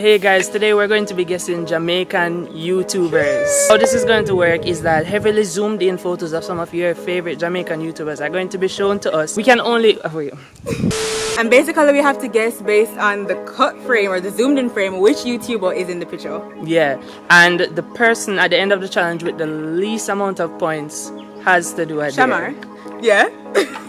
Hey guys, today we're going to be guessing Jamaican YouTubers. How this is going to work is that heavily zoomed in photos of some of your favorite Jamaican YouTubers are going to be shown to us. We can only... And basically we have to guess based on the cut frame or the zoomed in frame which YouTuber is in the picture. Yeah, and the person at the end of the challenge with the least amount of points has to do it. Shamar? Yeah?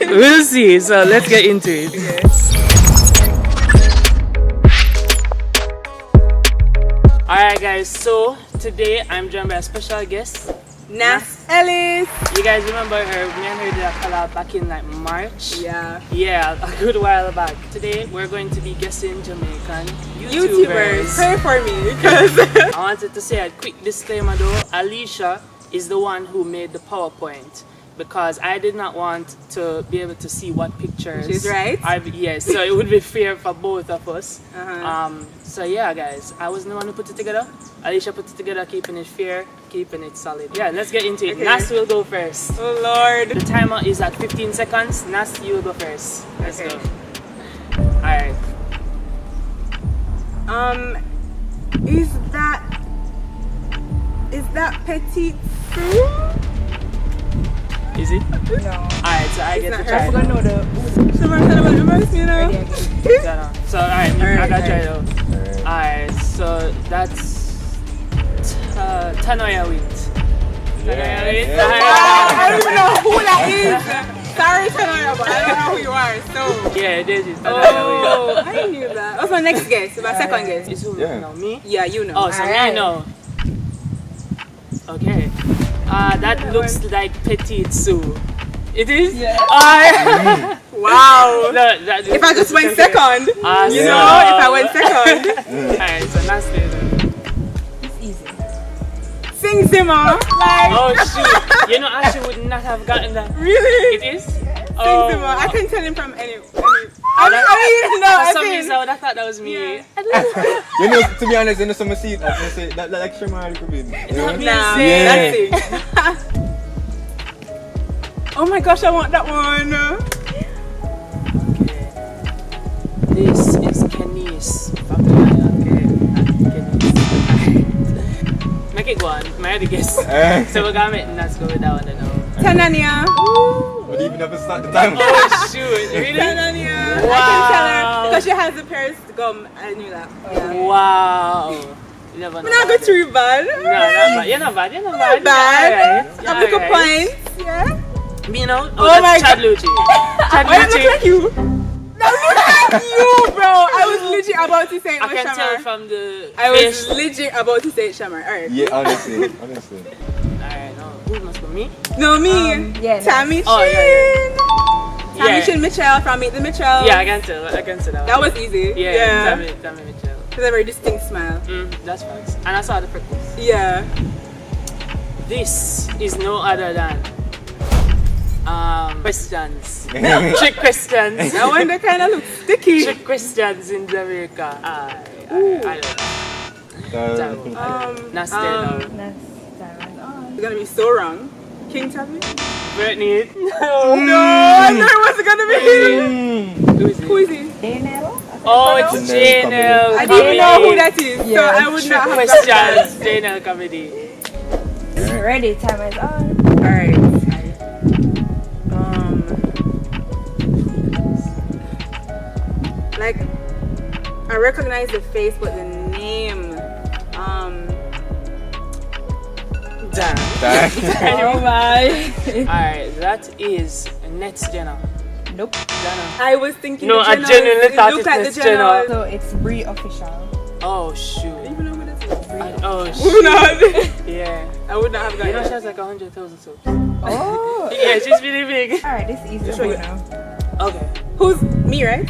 We'll see, so let's get into it. Okay. Alright guys, so today I'm joined by a special guest, Nas Ellis. You guys remember her? Me and her did a collab back in like March. Yeah. Yeah, a good while back. Today we're going to be guessing Jamaican YouTubers. Pray for me because I wanted to say a quick disclaimer though. Alicia is the one who made the PowerPoint because I did not want to be able to see what pictures. She's right. Yes, so it would be fair for both of us. Uh-huh. So yeah guys, I wasn't the one who put it together. Alicia put it together, keeping it fair, keeping it solid. Yeah, let's get into it. Okay. Nas will go first. Oh Lord. The timer is at 15 seconds. Nas, you will go first. Let's Okay. go. Alright. Is that Petite Sue? Is it? No. Alright, so I get to try. I forgot know the Shamar said about numbers, you know? So alright, I gotta try okay. though. Alright, so that's Tanaania wins. Tanaania wins. I don't even know who that is. Sorry, Tanaania, but I don't know who you are. So. Yeah, this is Tanaania wins. Oh, I knew that. What's my next guess? My second guess. Is who Yeah. now? Me? Yeah, you know. Oh, so me know. Okay. That looks like Petite Sue. It is? Yeah. No, Wow. that If I just went second, you know, yeah. if I went second. Alright, so that's it. It's easy. Singh Zima. Like, Oh shoot! You know, I actually would not have gotten that. really? It is? Singh Zima. I can tell him from any. I don't For even know. some reason, I would have thought that was me. Yeah. You know, to be honest, you know, some see it, I say that like Shamar could be. not me. Nah, Yeah. that's it. Oh my gosh, I want that one. Okay. This is Kenee's from okay. Kenee's. Make it go on. My other guess. So we're gonna make Nas go with that one now. Tanaania. But even if it's not the time. Oh shoot! Really? Tanaania. Wow. I can tell her because she has the Paris gum. I knew that. Yeah. Wow. You never know. We're not going to be bad. No, not bad. You're not bad. You're not bad. Not bad. You're I pick up alright. points. Yeah. You know? Oh that's my Chad Luchey. Chad Why does it Luchey. look like you? That looks like you, bro. I was legit about to say it I was can tell Shamar. from the I was face. legit about to say it Shamar. Alright. Yeah, honestly. Alright, no. Who must be me? No, me. Yeah, Tammy Oh, yeah, Chin. Tammy Yeah. Chin Mitchell from Meet the Mitchell. Yeah, I can tell. I can tell that. That was easy. Yeah. Tammy Mitchell. She has a very distinct smile. That's facts. And I saw the freckles. Yeah. This is no other than questions. Trick questions. That one that kind of looks sticky. Trick questions in Jamaica. I Nas now. It's gonna be so wrong. Kyng Tavii? Brittany. No, I knew it wasn't gonna be him. Who is it? Who is he? Oh, it's Jinae. I didn't know who that is, so Yeah. I would not have Questions. Jinae comedy. Ready, time is on. Alright. Like, I recognize the face, but the name. Damn. Oh my. Alright, that is Nets Jenna. Nope. Jenna. I was thinking No, the I Jennas. genuinely It thought looked it like was the Jenna. Jennas. So it's Brii Officiall. Oh I shoot. don't even know who that is. Oh Who shoot. not? Yeah. I would not have You gotten know she it. has like 100,000 subs. Oh. Yeah, she's really big. Alright, this is easy Show you. now. Okay. Who's me, right?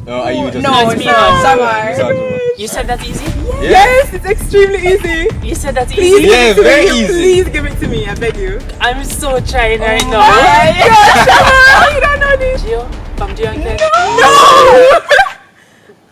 No, are you just No, it's it's me. Shamar. You said that's easy? Yes, it's extremely easy. You said that's Please easy? Yeah, give it to very me. easy. Please give it to me. I beg you. I'm so trying right Oh now. my gosh, Shamar, you don't know this. Gio? From GIO and Ken? No!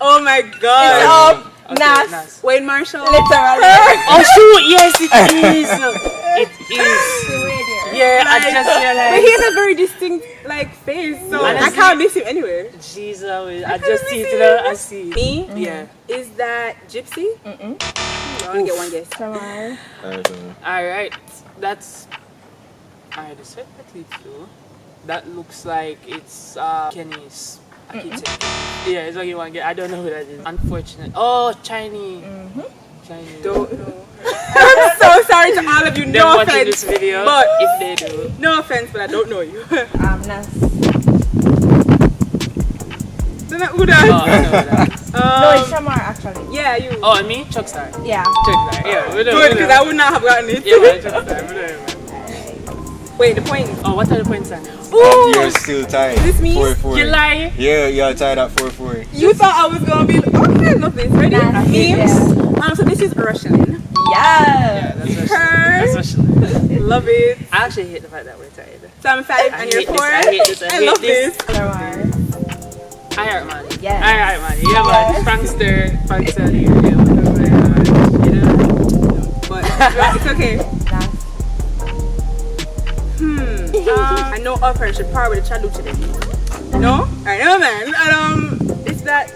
Oh my god. Okay, Nas. Wayne Marshall. Literally. Oh shoot, yes it is. It is. The radio. Yeah, I Like, just but realized. he has a very distinct like face, so I Honestly- can't miss him anywhere. Jesus, I just see it now. I see. Me? Yeah. Is that Gypsy? Mm-mm. I want to get one guess. Shamar. Alright, that's. Alright, the set that we do. That looks like it's Kenny's. I keep saying. Yeah, it's only one guess. I don't know who that is. Unfortunate. Oh, Chinee. Chinee. Don't know. I'm so sorry to all of you. Them No watching offense. this video, but if they do. no offense, but I don't know you. Nas. Don't know who Oh, that. I know who that is. No, it's Shamar actually. Yeah, you. Oh, and me? Chuck Starr. Yeah. Chuck Starr. Yeah, we don't Good, because I would not have gotten it. Yeah, man, Chuck Starr. We don't. Wait, the point. Oh, what are the points on? You're still tied. Is this me? 4-4. You lie. Yeah, you're tied at 4-4. You thought I was gonna be. Okay, I love this. Ready? Nas. Memes. So this is Russian. Yeah, that's what Her. That's what Love it. I actually hate the fact that we're tied. So I'm 5 I and you're hate 4. this, I hate this, I hate love this. this. Shamar. iHeart Manii. Yes. iHeart Manii. Yeah, man. Prankster. Prankster here. Yeah, man. You know? But it's okay. Nas. I know of her. Should par with the Chalucha then. No? I know, man. It's that.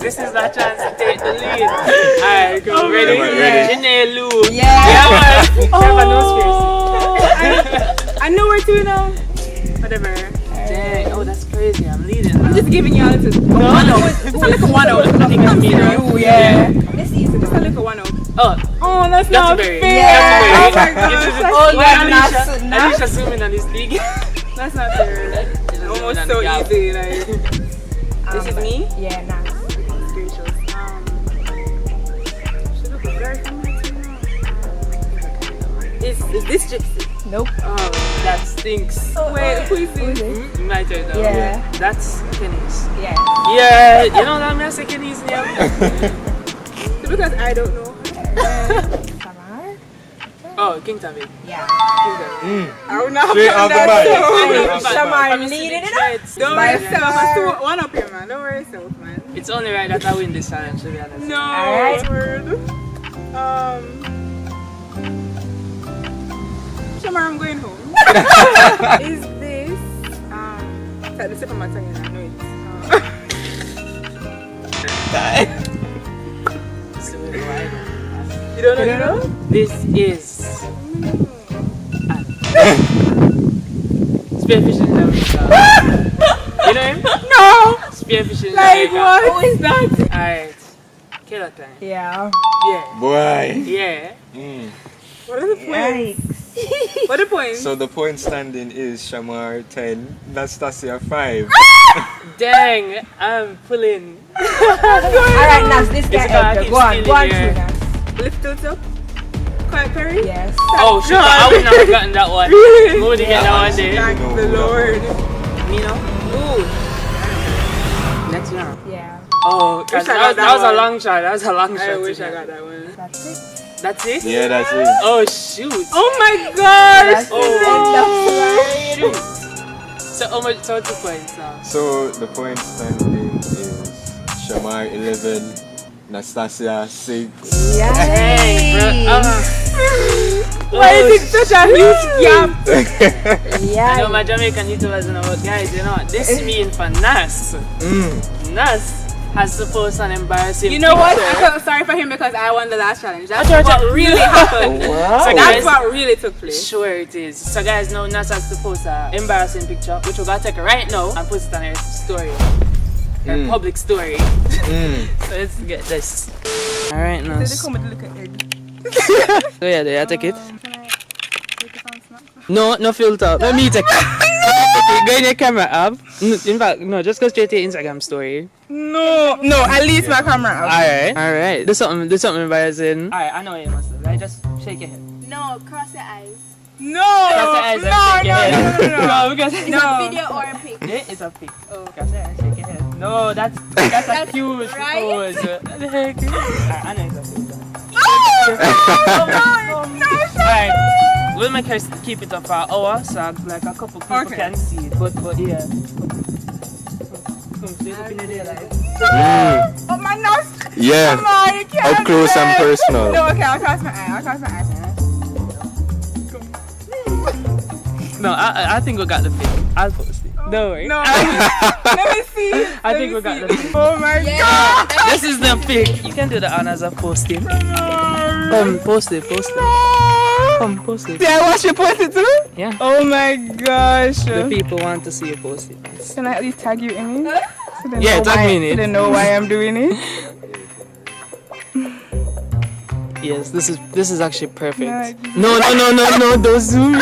This is our chance to take the lead. Alright, go. Ready? Ready. Jinae Lue. Yeah. Yeah, man. Have a nose I know where to now. Whatever. piercing. Dang. Oh, that's crazy. I'm leading. I'm just giving y'all a little. No. It's a little 1-0. I think it's me now. You, yeah. It's easy. Just a little 1-0. Oh, Oh, that's not very. fair. Yeah. Oh That's my very. gosh. Oh, Well, Alicia. Nas. Alicia zooming on this league. That's not fair. Almost so easy. Like, this is me. Yeah, Nas. Spirituals. Should look very familiar to me. Is this Gypsy? Nope. Oh, that stinks. Wait, who is this? My turn now. Yeah. That's Kenny's. Yeah. Yeah, you know that mess Kenny's name. Because I don't know. Shamar. Oh, Kyng Tavii. Yeah. Kyng Tavii. I would not have Straight done off the that. bat. So. Straight off the bat. Shamar From leading it the up. streets. Don't By worry yourself. far. I'm still 1 up here, man. Don't worry yourself, man. It's only right that I win this challenge, to be honest. No. Alright. Word. Shamar, I'm going home. Is this sorry, the tip of my tongue and I know it. You don't know? This is spearfishing in Jamaica. You know him? No! Spearfishing in Like Jamaica. what? Who is that? Alright. Killer time. Yeah. Yeah. Boy. Yeah. What are the points? Yikes. What are the points? So the point standing is Shamar 10, Nastasia 5. Dang, I'm pulling. Alright, Nas, this guy. It's got- Go on, it's go on, still in through, Nas. Lift it up. Quiet Perry? Yes. Oh shit, I would not have gotten that one. Really? Who would you get that one there? Thank No, the no. Lord. Me no? Ooh. Next round. Yeah. Oh, Wish I got that that was a one. long shot. That was a long shot. I wish to I me. got that one. That's it. That's it? Yeah, that's it. Oh shoot. Oh my gosh! That's it. Shoot. So how much? So 2 points now. So the point standing is Shamar 11, Nastasia 6. Hey, bro. Why is it such a huge gap? I know my Yeah. Jamaican YouTubers know, but guys, you know this mean for Nas. Nas has to post an embarrassing You know what? picture. I feel sorry for him because I won the last challenge. That's Watch what out. really happened. Wow. So That's guys, what really took place. sure it is. So guys, now Nas has to post an embarrassing picture, which we're gonna take right now and put it on her story. Her public story. So let's get this. Alright, Nas. So yeah, there, I take it. No, no filter. Let me take it. Okay, go in your camera app. In fact, no, just go straight to your Instagram story. No, at least my camera. Alright. Do something embarrassing. Alright, I know what you must do. Like, just shake your head. No, cross your eyes. Cross your eyes and shake your head. No, because No. Video or a pic? yeah, it's a pic. Oh. Cross your eyes, shake your head. No, that's a cute right. pose. Alright, I know it's a filter. Alright, we'll make her keep it up for an hour so like a couple people Okay. can see it. But yeah. Come straight up in the daylight. Oh my nose! Yeah. Come on, you can't Up close and do it. personal. No, okay, I'll cross my eye. I'll cross my eye. No, I think we got the pic. I'll post it. Don't worry. No, let me see. I think we got the pic. Oh my god. This is the pic. You can do the honors of posting. Post it. Come, post it. Did I watch you post it too? Yeah. Oh my gosh. The people want to see you post it. Can I at least tag you in it? So they Yeah, know tag why- me in so it. they know why I'm doing it. Yes, this is actually perfect. Yeah, No, don't zoom.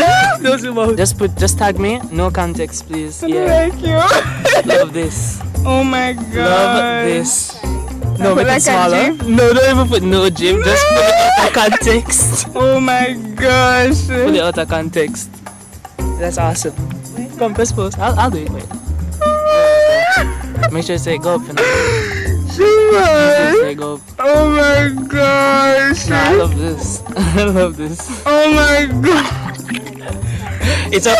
Don't zoom out. Just tag me. No context, please. Yeah. Thank you. Love this. Oh my god. Love this. No, put make like it a smaller. GIF? No, don't even put no GIF. Just put it out of context. Oh my gosh. Put it out of context. That's awesome. Come, press post. I'll do it. Wait. Make sure you say go up. Say go up. Oh my gosh. Nah, I love this. I love this. Oh my god. It's up.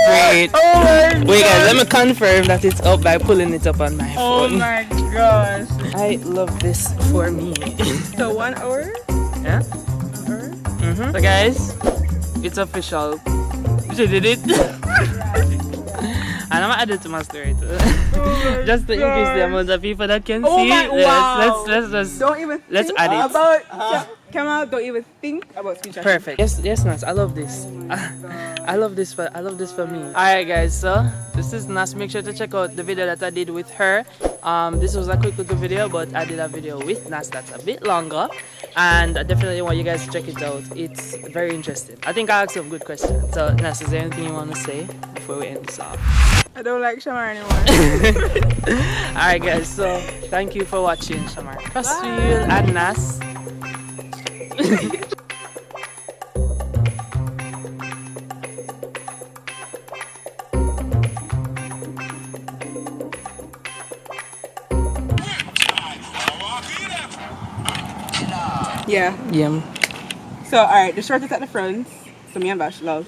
Great. Oh my god. Wait, guys, let me confirm that it's up by pulling it up on my Oh phone. my gosh. I love this for me. So 1 hour? Yeah? So guys, it's official. She did it. And I'm gonna add it to my story too. Just to increase the amount of people that can Oh see. my- wow. Let's Don't even let's think add it. about come out, don't even think about screenshot. Perfect. Yes, Nas. I love this. I love this for me. Alright guys, so this is Nas. Make sure to check out the video that I did with her. This was a quick little video, but I did a video with Nas that's a bit longer. And I definitely want you guys to check it out. It's very interesting. I think I asked some good questions. So Nas, is there anything you want to say before we end this off? I don't like Shamar anymore. Alright guys, so thank you for watching Shamar. Paswil and Nas. Yeah. Yeah. So alright, the shirt is at the front. So me and Bash love.